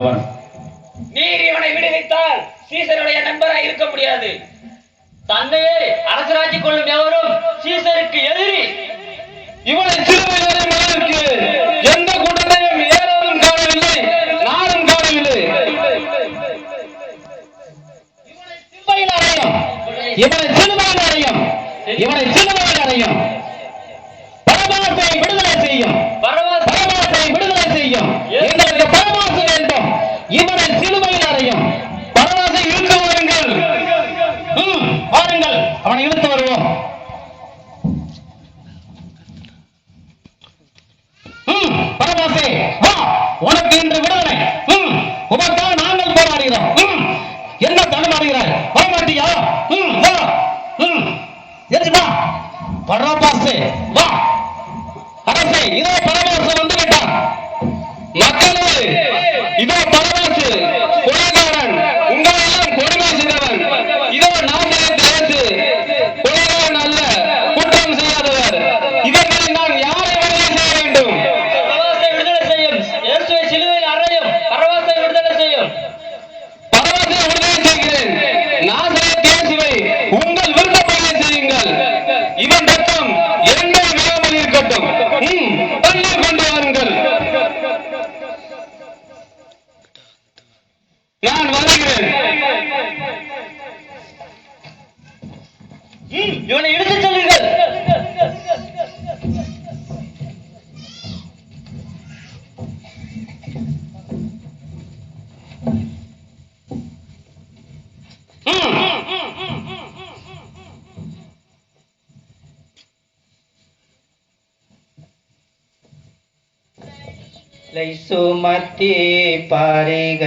நீர் இவனை விடுவித்தால் சீசருடைய நண்பராய் இருக்க முடியாது. தன்னையே அரசராட்சி கொள்ளும் எவரும் சீசருக்கு எதிரி. இவனை சிறுமையிற்கு எந்த கூட்டத்தையும் ஏறவும் காணவில்லை, நானும் காணவில்லை. இவனை சிறுமையில் அடையும், இவனை சிறுமையில் அடையும். பரமாசை விடுதலை செய்யும், பரமாசை விடுதலை செய்யும். எங்களுக்கு பரமாசு வேண்டும். இவனை சிலுவையில் அறையும். பரமாசை இழுத்து வாருங்கள், வாருங்கள், அவனை இழுத்து வருவோம். பரமாசை வா, உனக்கு இன்று விடுதலை. உனக்காக நாங்கள் போராடுகிறோம். என்ன தடுமாறுகிறாய்? வரமாட்டியா? வா, பரமாசை வா. அரசே, இதோ பரமாசு வந்து விட்டார். மக்களே, இதோ பரமாசு கொலைகாரன், உங்களெல்லாம் கொடுமை செய்தவன். இதோ நாட்டிலிருந்து கொலைகாரன் அல்ல, குற்றம் செய்யாதவர். இவர்களை நான் யாரை விடுதலை செய்ய வேண்டும்? பரவாசை விடுதலை செய்யும். இயேசுவை சிலுவையில் அறையும். பரவாசை விடுதலை செய்யும். பரவாசை விடுதலை செய்கிறேன். நாசரேத் இயேசுவை உங்கள் விருப்பப்படியே செய்யுங்கள். இவன் பக்கம் என்னை விடாமல் இருக்கட்டும். தண்ணீர் கொண்டு வாருங்கள். நான் வருகிறேன். இவனை இழுத்துச் செல்லுங்கள். லை சுமத்தி பாரிக